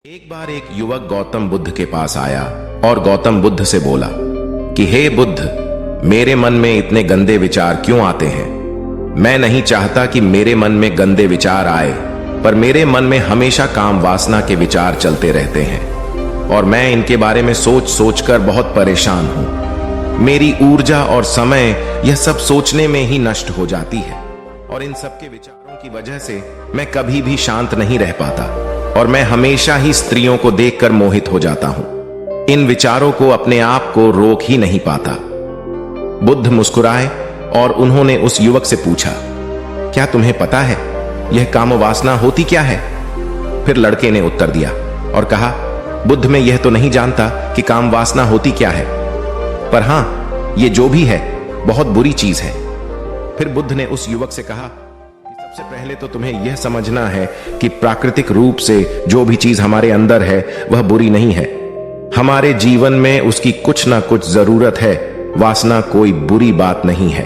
एक बार एक युवक गौतम बुद्ध के पास आया और गौतम बुद्ध से बोला कि हे बुद्ध, मेरे मन में इतने गंदे विचार क्यों आते हैं। मैं नहीं चाहता कि मेरे मन में गंदे विचार आए, पर मेरे मन में हमेशा काम वासना के विचार चलते रहते हैं और मैं इनके बारे में सोच सोच कर बहुत परेशान हूं। मेरी ऊर्जा और समय यह सब सोचने में ही नष्ट हो जाती है और इन सब के विचारों की वजह से मैं कभी भी शांत नहीं रह पाता और मैं हमेशा ही स्त्रियों को देखकर मोहित हो जाता हूं। इन विचारों को अपने आप को रोक ही नहीं पाता। बुद्ध मुस्कुराए और उन्होंने उस युवक से पूछा, क्या तुम्हें पता है यह काम वासना होती क्या है? फिर लड़के ने उत्तर दिया और कहा, बुद्ध, मैं यह तो नहीं जानता कि काम वासना होती क्या है, पर हां, यह जो भी है बहुत बुरी चीज है। फिर बुद्ध ने उस युवक से कहा, सबसे पहले तो तुम्हें यह समझना है कि प्राकृतिक रूप से जो भी चीज हमारे अंदर है वह बुरी नहीं है। हमारे जीवन में उसकी कुछ ना कुछ जरूरत है। वासना कोई बुरी बात नहीं है।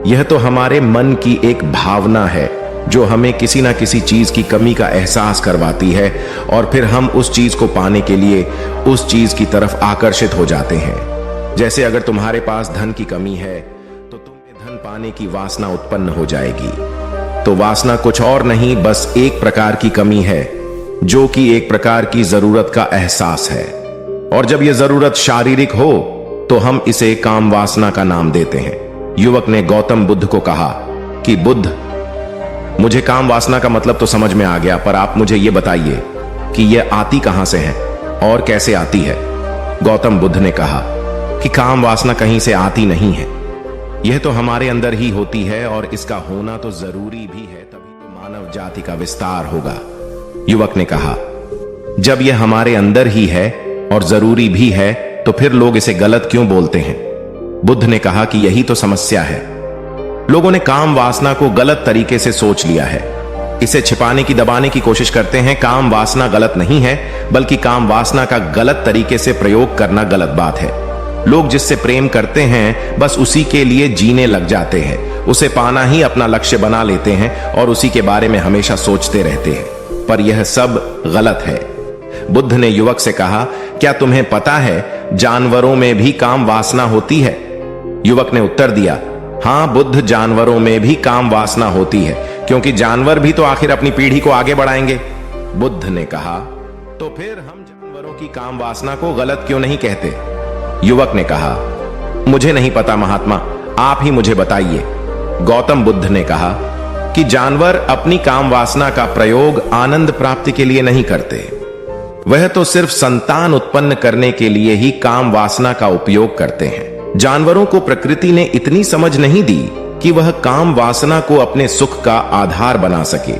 यह तो हमारे मन की एक भावना है जो हमें किसी ना किसी चीज की कमी का एहसास करवाती है और फिर हम उस चीज को पाने के लिए उस चीज की तरफ आकर्षित हो जाते हैं। जैसे अगर तुम्हारे पास धन की कमी है तो तुम्हें धन पाने की वासना उत्पन्न हो जाएगी। तो वासना कुछ और नहीं, बस एक प्रकार की कमी है जो कि एक प्रकार की जरूरत का एहसास है। और जब यह जरूरत शारीरिक हो तो हम इसे काम वासना का नाम देते हैं। युवक ने गौतम बुद्ध को कहा कि बुद्ध, मुझे काम वासना का मतलब तो समझ में आ गया, पर आप मुझे यह बताइए कि यह आती कहां से है और कैसे आती है। गौतम बुद्ध ने कहा कि काम वासना कहीं से आती नहीं है, यह तो हमारे अंदर ही होती है और इसका होना तो जरूरी भी है, तभी तो मानव जाति का विस्तार होगा। युवक ने कहा, जब यह हमारे अंदर ही है और जरूरी भी है तो फिर लोग इसे गलत क्यों बोलते हैं? बुद्ध ने कहा कि यही तो समस्या है। लोगों ने काम वासना को गलत तरीके से सोच लिया है। इसे छिपाने की, दबाने की कोशिश करते हैं। काम वासना गलत नहीं है, बल्कि काम वासना का गलत तरीके से प्रयोग करना गलत बात है। लोग जिससे प्रेम करते हैं बस उसी के लिए जीने लग जाते हैं, उसे पाना ही अपना लक्ष्य बना लेते हैं और उसी के बारे में हमेशा सोचते रहते हैं, पर यह सब गलत है। बुद्ध ने युवक से कहा, क्या तुम्हें पता है जानवरों में भी काम वासना होती है? युवक ने उत्तर दिया, हां बुद्ध, जानवरों में भी काम वासना होती है, क्योंकि जानवर भी तो आखिर अपनी पीढ़ी को आगे बढ़ाएंगे। बुद्ध ने कहा, तो फिर हम जानवरों की काम वासना को गलत क्यों नहीं कहते? युवक ने कहा, मुझे नहीं पता महात्मा, आप ही मुझे बताइए। गौतम बुद्ध ने कहा कि जानवर अपनी काम वासना का प्रयोग आनंद प्राप्ति के लिए नहीं करते, वह तो सिर्फ संतान उत्पन्न करने के लिए ही काम वासना का उपयोग करते हैं। जानवरों को प्रकृति ने इतनी समझ नहीं दी कि वह काम वासना को अपने सुख का आधार बना सके,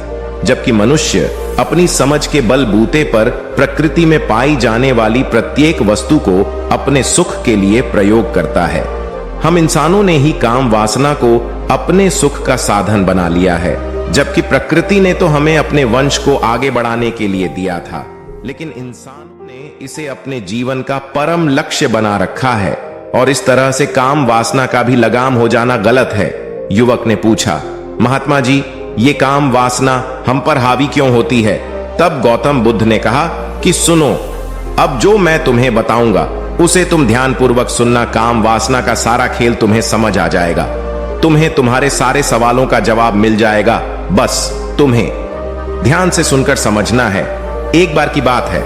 जबकि मनुष्य अपनी समझ के बलबूते पर प्रकृति में पाई जाने वाली प्रत्येक वस्तु को अपने सुख के लिए प्रयोग करता है। हम इंसानों ने ही काम वासना को अपने सुख का साधन बना लिया है, जबकि प्रकृति ने तो हमें अपने वंश को आगे बढ़ाने के लिए दिया था, लेकिन इंसानों ने इसे अपने जीवन का परम लक्ष्य बना रखा है और इस तरह से काम वासना का भी लगाम हो जाना गलत है। युवक ने पूछा, महात्मा जी, ये काम वासना हम पर हावी क्यों होती है? तब गौतम बुद्ध ने कहा कि सुनो, अब जो मैं तुम्हें बताऊंगा उसे तुम ध्यानपूर्वक सुनना। काम वासना का सारा खेल तुम्हें समझ आ जाएगा, तुम्हें तुम्हारे सारे सवालों का जवाब मिल जाएगा। बस तुम्हें ध्यान से सुनकर समझना है। एक बार की बात है,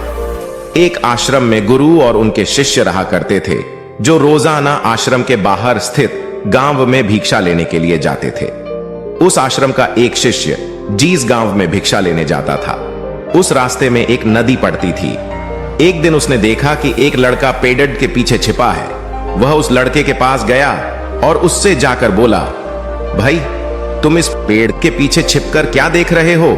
एक आश्रम में गुरु और उनके शिष्य रहा करते थे, जो रोजाना आश्रम के बाहर स्थित गांव में भिक्षा लेने के लिए जाते थे। उस आश्रम का एक शिष्य जिस गांव में भिक्षा लेने जाता था, उस रास्ते में एक नदी पड़ती थी। एक दिन उसने देखा कि एक लड़का पेड़ के पीछे छिपा है। वह उस लड़के के पास गया और उससे जाकर बोला, भाई, तुम इस पेड़ के पीछे छिपकर क्या देख रहे हो?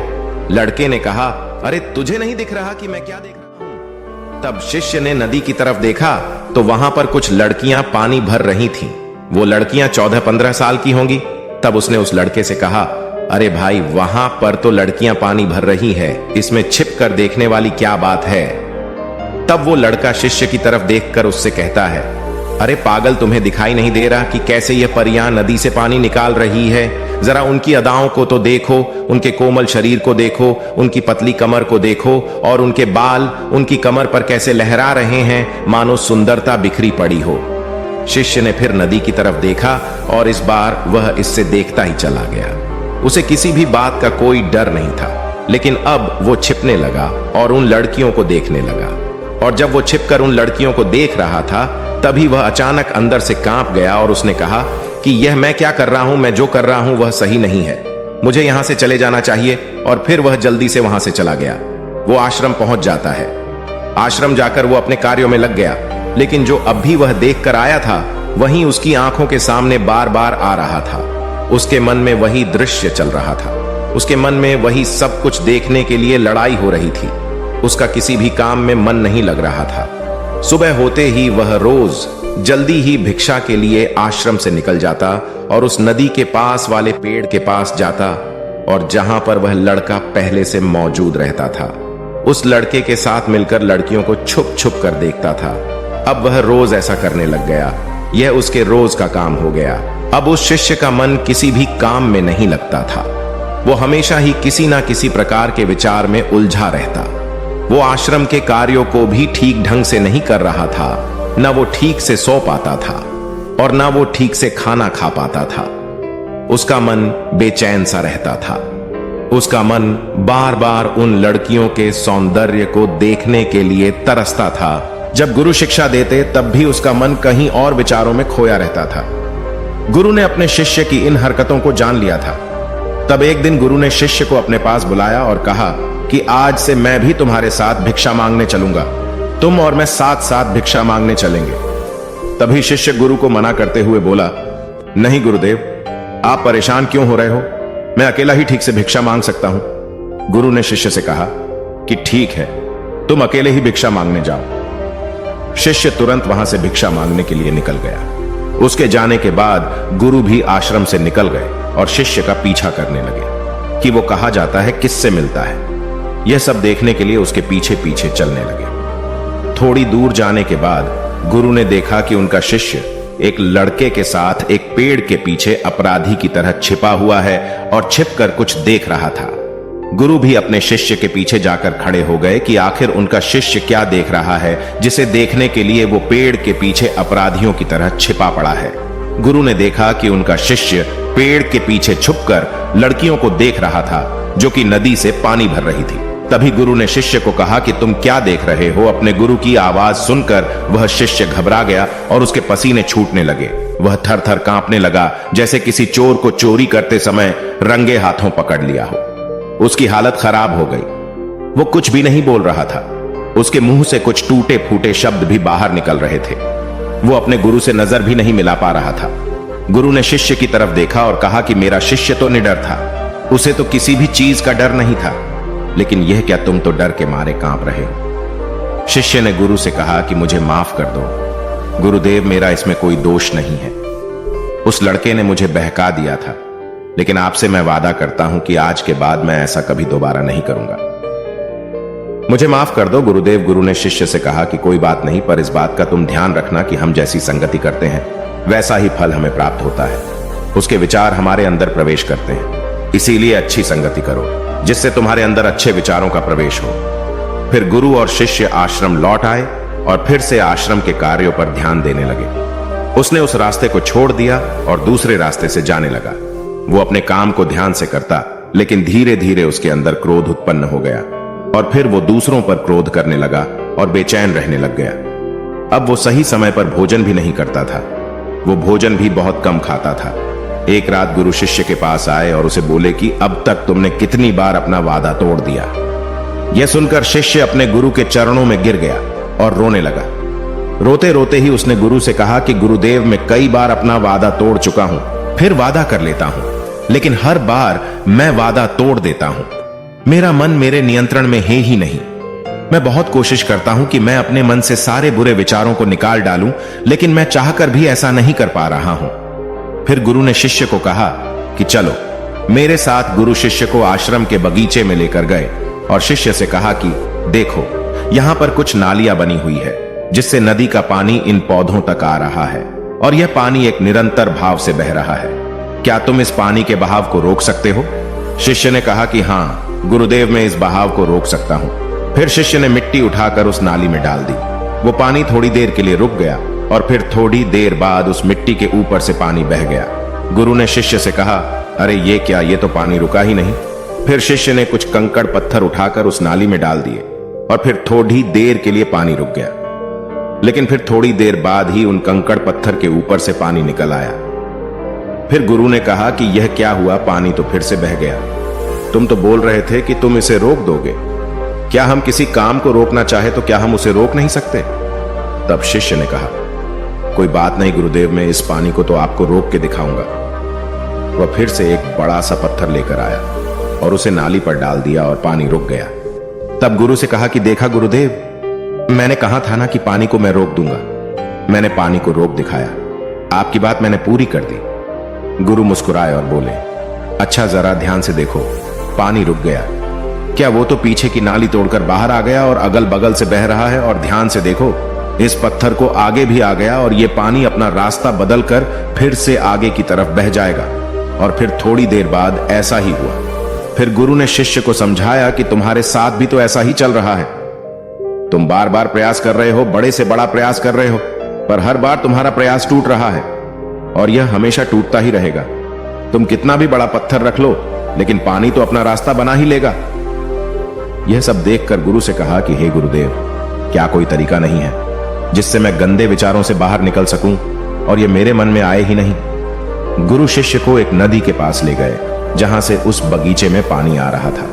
लड़के ने कहा, अरे तुझे नहीं दिख रहा कि मैं क्या देख रहा हूं? तब शिष्य ने नदी की तरफ देखा तो वहां पर कुछ लड़कियां पानी भर रही थीं। वो लड़कियां 14-15 साल की होंगी। तब उसने उस लड़के से कहा, अरे भाई, वहां पर तो लड़कियां पानी भर रही है, इसमें छिप कर देखने वाली क्या बात है? तब वो लड़का शिष्य की तरफ देखकर उससे कहता है, अरे पागल, तुम्हें दिखाई नहीं दे रहा कि कैसे यह परियां नदी से पानी निकाल रही है? जरा उनकी अदाओं को तो देखो, उनके कोमल शरीर को देखो, उनकी पतली कमर को देखो, और उनके बाल उनकी कमर पर कैसे लहरा रहे हैं, मानो सुंदरता बिखरी पड़ी हो। शिष्य ने फिर नदी की तरफ देखा और इस बार वह इससे देखता ही चला गया। उसे किसी भी बात का कोई डर नहीं था, लेकिन अब वो छिपने लगा और उन लड़कियों को देखने लगा। और जब वो छिपकर उन लड़कियों को देख रहा था, तभी वह अचानक अंदर से कांप गया और उसने कहा कि यह मैं क्या कर रहा हूं? मैं जो कर रहा हूं वह सही नहीं है, मुझे यहां से चले जाना चाहिए। और फिर वह जल्दी से वहां से चला गया। वो आश्रम पहुंच जाता है। आश्रम जाकर वो अपने कार्यों में लग गया, लेकिन जो अब भी वह देख कर आया था, वहीं उसकी आंखों के सामने बार बार आ रहा था। उसके मन में वही दृश्य चल रहा था। उसके मन में वही सब कुछ देखने के लिए लड़ाई हो रही थी। उसका किसी भी काम में मन नहीं लग रहा था। सुबह होते ही वह रोज जल्दी ही भिक्षा के लिए आश्रम से निकल जाता और उस नदी के पास वाले पेड़ के पास जाता, और जहां पर वह लड़का पहले से मौजूद रहता था, उस लड़के के साथ मिलकर लड़कियों को छुप छुप कर देखता था। अब वह रोज ऐसा करने लग गया। यह उसके रोज का काम हो गया। अब उस शिष्य का मन किसी भी काम में नहीं लगता था। वो हमेशा ही किसी ना किसी प्रकार के विचार में उलझा रहता। वो आश्रम के कार्यों को भी ठीक ढंग से नहीं कर रहा था। न वो ठीक से सो पाता था और न वो ठीक से खाना खा पाता था। उसका मन बेचैन सा रहता था। उसका मन बार बार उन लड़कियों के सौंदर्य को देखने के लिए तरसता था। जब गुरु शिक्षा देते तब भी उसका मन कहीं और विचारों में खोया रहता था। गुरु ने अपने शिष्य की इन हरकतों को जान लिया था। तब एक दिन गुरु ने शिष्य को अपने पास बुलाया और कहा कि आज से मैं भी तुम्हारे साथ भिक्षा मांगने चलूंगा। तुम और मैं साथ साथ भिक्षा मांगने चलेंगे। तभी शिष्य गुरु को मना करते हुए बोला, नहीं गुरुदेव, आप परेशान क्यों हो रहे हो? मैं अकेला ही ठीक से भिक्षा मांग सकता हूं। गुरु ने शिष्य से कहा कि ठीक है, तुम अकेले ही भिक्षा मांगने जाओ। शिष्य तुरंत वहां से भिक्षा मांगने के लिए निकल गया। उसके जाने के बाद गुरु भी आश्रम से निकल गए और शिष्य का पीछा करने लगे कि वो कहा जाता है, किससे मिलता है। यह सब देखने के लिए उसके पीछे पीछे चलने लगे। थोड़ी दूर जाने के बाद गुरु ने देखा कि उनका शिष्य एक लड़के के साथ एक पेड़ के पीछे अपराधी की तरह छिपा हुआ है और छिपकर कुछ देख रहा था। गुरु भी अपने शिष्य के पीछे जाकर खड़े हो गए कि आखिर उनका शिष्य क्या देख रहा है, जिसे देखने के लिए वो पेड़ के पीछे अपराधियों की तरह छिपा पड़ा है। गुरु ने देखा कि उनका शिष्य पेड़ के पीछे छुपकर लड़कियों को देख रहा था, जो कि नदी से पानी भर रही थी। तभी गुरु ने शिष्य को कहा कि तुम क्या देख रहे हो? अपने गुरु की आवाज सुनकर वह शिष्य घबरा गया और उसके पसीने छूटने लगे। वह थर थर कांपने लगा, जैसे किसी चोर को चोरी करते समय रंगे हाथों पकड़ लिया हो। उसकी हालत खराब हो गई। वो कुछ भी नहीं बोल रहा था। उसके मुंह से कुछ टूटे फूटे शब्द भी बाहर निकल रहे थे। वो अपने गुरु से नजर भी नहीं मिला पा रहा था। गुरु ने शिष्य की तरफ देखा और कहा कि मेरा शिष्य तो निडर था, उसे तो किसी भी चीज का डर नहीं था, लेकिन यह क्या, तुम तो डर के मारे कांप रहे हो। शिष्य ने गुरु से कहा कि मुझे माफ कर दो गुरुदेव, मेरा इसमें कोई दोष नहीं है। उस लड़के ने मुझे बहका दिया था, लेकिन आपसे मैं वादा करता हूं कि आज के बाद मैं ऐसा कभी दोबारा नहीं करूंगा। मुझे माफ कर दो गुरुदेव। गुरु ने शिष्य से कहा कि कोई बात नहीं, पर इस बात का तुम ध्यान रखना कि हम जैसी संगति करते हैं वैसा ही फल हमें प्राप्त होता है। उसके विचार हमारे अंदर प्रवेश करते हैं, इसीलिए अच्छी संगति करो जिससे तुम्हारे अंदर अच्छे विचारों का प्रवेश हो। फिर गुरु और शिष्य आश्रम लौट आए और फिर से आश्रम के कार्यों पर ध्यान देने लगे। उसने उस रास्ते को छोड़ दिया और दूसरे रास्ते से जाने लगा। वो अपने काम को ध्यान से करता, लेकिन धीरे धीरे उसके अंदर क्रोध उत्पन्न हो गया और फिर वो दूसरों पर क्रोध करने लगा और बेचैन रहने लग गया। अब वो सही समय पर भोजन भी नहीं करता था। वो भोजन भी बहुत कम खाता था। एक रात गुरु शिष्य के पास आए और उसे बोले कि अब तक तुमने कितनी बार अपना वादा तोड़ दिया। यह सुनकर शिष्य अपने गुरु के चरणों में गिर गया और रोने लगा। रोते रोते ही उसने गुरु से कहा कि गुरुदेव, मैं कई बार अपना वादा तोड़ चुका हूं, फिर वादा कर लेता हूं, लेकिन हर बार मैं वादा तोड़ देता हूं। मेरा मन मेरे नियंत्रण में है ही नहीं। मैं बहुत कोशिश करता हूं कि मैं अपने मन से सारे बुरे विचारों को निकाल डालूं, लेकिन मैं चाहकर भी ऐसा नहीं कर पा रहा हूं। फिर गुरु ने शिष्य को कहा कि चलो मेरे साथ। गुरु शिष्य को आश्रम के बगीचे में लेकर गए और शिष्य से कहा कि देखो, यहां पर कुछ नालियां बनी हुई है। जिससे नदी का पानी इन पौधों तक आ रहा है और यह पानी एक निरंतर भाव से बह रहा है। क्या तुम इस पानी के बहाव को रोक सकते हो? शिष्य ने कहा कि हाँ गुरुदेव, मैं इस बहाव को रोक सकता हूं। फिर शिष्य ने मिट्टी उठाकर उस नाली में डाल दी। वो पानी थोड़ी देर के लिए रुक गया और फिर थोड़ी देर बाद उस मिट्टी के ऊपर से पानी बह गया। गुरु ने शिष्य से कहा, अरे ये क्या, ये तो पानी रुका ही नहीं। फिर शिष्य ने कुछ कंकड़ पत्थर उठाकर उस नाली में डाल दिए और फिर थोड़ी देर के लिए पानी रुक गया। लेकिन फिर थोड़ी देर बाद ही उन कंकड़ पत्थर के ऊपर से पानी निकल आया। फिर गुरु ने कहा कि यह क्या हुआ, पानी तो फिर से बह गया। तुम तो बोल रहे थे कि तुम इसे रोक दोगे। क्या हम किसी काम को रोकना चाहे तो क्या हम उसे रोक नहीं सकते? तब शिष्य ने कहा, कोई बात नहीं गुरुदेव, मैं इस पानी को तो आपको रोक के दिखाऊंगा। वह फिर से एक बड़ा सा पत्थर लेकर आया और उसे नाली पर डाल दिया और पानी रुक गया। तब गुरु से कहा कि देखा गुरुदेव, मैंने कहा था ना कि पानी को मैं रोक दूंगा। मैंने पानी को रोक दिखाया। आपकी बात मैंने पूरी कर दी। गुरु मुस्कुराए और बोले, अच्छा जरा ध्यान से देखो, पानी रुक गया। क्या वो तो पीछे की नाली तोड़कर बाहर आ गया और अगल बगल से बह रहा है, और ध्यान से देखो इस पत्थर को आगे भी आ गया और ये पानी अपना रास्ता बदलकर फिर से आगे की तरफ बह जाएगा। और फिर थोड़ी देर बाद ऐसा ही हुआ। फिर गुरु ने शिष्य को समझाया कि तुम्हारे साथ भी तो ऐसा ही चल रहा है। तुम बार बार प्रयास कर रहे हो, बड़े से बड़ा प्रयास कर रहे हो, पर हर बार तुम्हारा प्रयास टूट रहा है और यह हमेशा टूटता ही रहेगा। तुम कितना भी बड़ा पत्थर रख लो, लेकिन पानी तो अपना रास्ता बना ही लेगा। यह सब देखकर गुरु से कहा कि हे गुरुदेव, क्या कोई तरीका नहीं है जिससे मैं गंदे विचारों से बाहर निकल सकूं और यह मेरे मन में आए ही नहीं? गुरु शिष्य को एक नदी के पास ले गए जहां से उस बगीचे में पानी आ रहा था।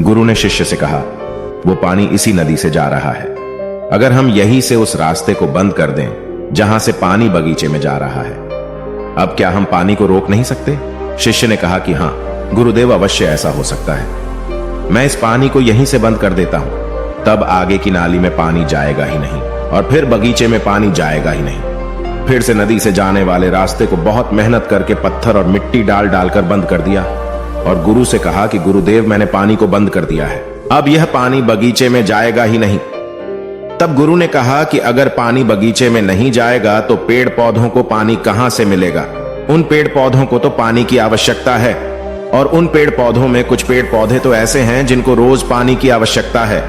गुरु ने शिष्य से कहा, वो पानी इसी नदी से जा रहा है। अगर हम यहीं से उस रास्ते को बंद कर दें जहां से पानी बगीचे में जा रहा है, अब क्या हम पानी को रोक नहीं सकते? शिष्य ने कहा कि हां गुरुदेव, अवश्य ऐसा हो सकता है। मैं इस पानी को यहीं से बंद कर देता हूं, तब आगे की नाली में पानी जाएगा ही नहीं और फिर बगीचे में पानी जाएगा ही नहीं। फिर से नदी से जाने वाले रास्ते को बहुत मेहनत करके पत्थर और मिट्टी डाल डालकर बंद कर दिया और गुरु से कहा कि गुरुदेव, मैंने पानी को बंद कर दिया है, अब यह पानी बगीचे में जाएगा ही नहीं। तब गुरु ने कहा कि अगर पानी बगीचे में नहीं जाएगा तो पेड़ पौधों को पानी कहां से मिलेगा? उन पेड़ पौधों को तो पानी की आवश्यकता है और उन पेड़ पौधों में कुछ पेड़ पौधे तो ऐसे हैं जिनको रोज पानी की आवश्यकता है।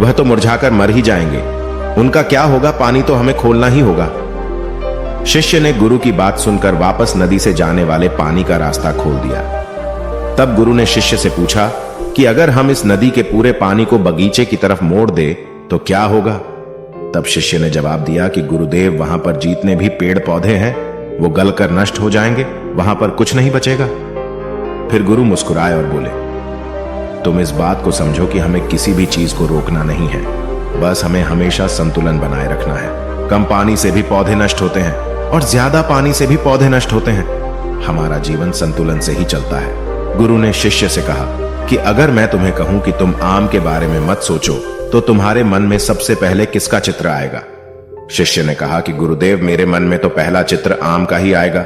वह तो मुरझाकर मर ही जाएंगे, उनका क्या होगा? पानी तो हमें खोलना ही होगा। शिष्य ने गुरु की बात सुनकर वापस नदी से जाने वाले पानी का रास्ता खोल दिया। तब गुरु ने शिष्य से पूछा कि अगर हम इस नदी के पूरे पानी को बगीचे की तरफ मोड़ दे तो क्या होगा? तब शिष्य ने जवाब दिया कि गुरुदेव, वहां पर जितने भी पेड़ पौधे हैं वो गलकर नष्ट हो जाएंगे, वहां पर कुछ नहीं बचेगा। फिर गुरु मुस्कुराए और बोले, तुम इस बात को समझो कि हमें किसी भी चीज को रोकना नहीं है, बस हमें हमेशा संतुलन बनाए रखना है। कम पानी से भी पौधे नष्ट होते हैं और ज्यादा पानी से भी पौधे नष्ट होते हैं। हमारा जीवन संतुलन से ही चलता है। गुरु ने शिष्य से कहा कि अगर मैं तुम्हें कहूं कि तुम आम के बारे में मत सोचो तो तुम्हारे मन में सबसे पहले किसका चित्र आएगा? शिष्य ने कहा कि गुरुदेव, मेरे मन में तो पहला चित्र आम का ही आएगा।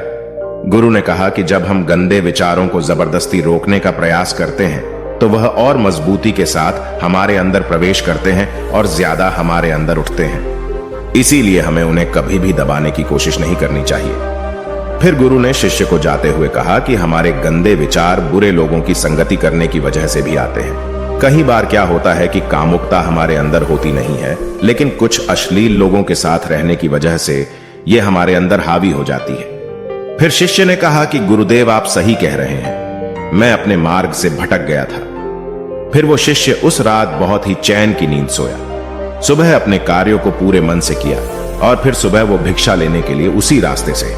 गुरु ने कहा कि जब हम गंदे विचारों को जबरदस्ती रोकने का प्रयास करते हैं तो वह और मजबूती के साथ हमारे अंदर प्रवेश करते हैं और ज्यादा हमारे अंदर उठते हैं। इसीलिए हमें उन्हें कभी भी दबाने की कोशिश नहीं करनी चाहिए। फिर गुरु ने शिष्य को जाते हुए कहा कि हमारे गंदे विचार बुरे लोगों की संगति करने की वजह से भी आते हैं। कई बार क्या होता है कि कामुकता हमारे अंदर होती नहीं है, लेकिन कुछ अश्लील लोगों के साथ रहने की वजह से यह हमारे अंदर हावी हो जाती है। फिर शिष्य ने कहा कि गुरुदेव, आप सही कह रहे हैं, मैं अपने मार्ग से भटक गया था। फिर वो शिष्य उस रात बहुत ही चैन की नींद सोया। सुबह अपने कार्यों को पूरे मन से किया और फिर सुबह वो भिक्षा लेने के लिए उसी रास्ते से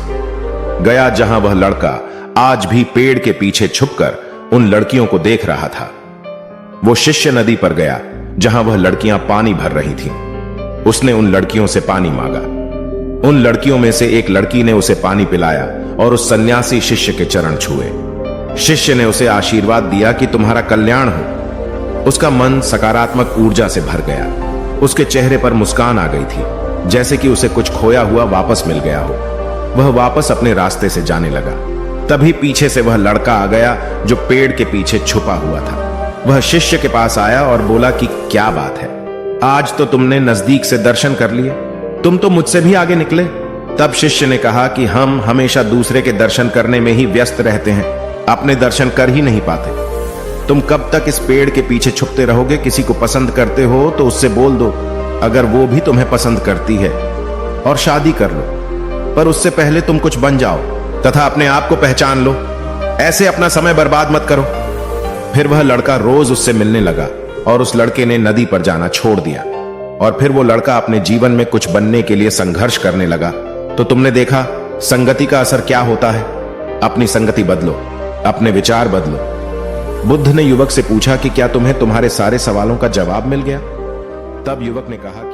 गया जहां वह लड़का आज भी पेड़ के पीछे छुपकर उन लड़कियों को देख रहा था। वो शिष्य नदी पर गया जहां वह लड़कियां पानी भर रही थीं। उसने उन लड़कियों से पानी मांगा। उन लड़कियों में से एक लड़की ने उसे पानी पिलाया और उस सन्यासी शिष्य के चरण छुए। शिष्य ने उसे आशीर्वाद दिया कि तुम्हारा कल्याण हो। उसका मन सकारात्मक ऊर्जा से भर गया। उसके चेहरे पर मुस्कान आ गई थी, जैसे कि उसे कुछ खोया हुआ वापस मिल गया हो। वह वापस अपने रास्ते से जाने लगा। तभी पीछे से वह लड़का आ गया जो पेड़ के पीछे छुपा हुआ था। वह शिष्य के पास आया और बोला कि क्या बात है, आज तो तुमने नजदीक से दर्शन कर लिए, तुम तो मुझसे भी आगे निकले। तब शिष्य ने कहा कि हम हमेशा दूसरे के दर्शन करने में ही व्यस्त रहते हैं, अपने दर्शन कर ही नहीं पाते। तुम कब तक इस पेड़ के पीछे छुपते रहोगे? किसी को पसंद करते हो तो उससे बोल दो, अगर वो भी तुम्हें पसंद करती है, और शादी कर लो। पर उससे पहले तुम कुछ बन जाओ तथा अपने आप को पहचान लो। ऐसे अपना समय बर्बाद मत करो। फिर वह लड़का रोज उससे मिलने लगा और उस लड़के ने नदी पर जाना छोड़ दिया। और फिर वो लड़का अपने जीवन में कुछ बनने के लिए संघर्ष करने लगा। तो तुमने देखा संगति का असर क्या होता है। अपनी संगति बदलो, अपने विचार बदलो। बुद्ध ने युवक से पूछा कि क्या तुम्हें तुम्हारे सारे सवालों का जवाब मिल गया? तब युवक ने कहा कि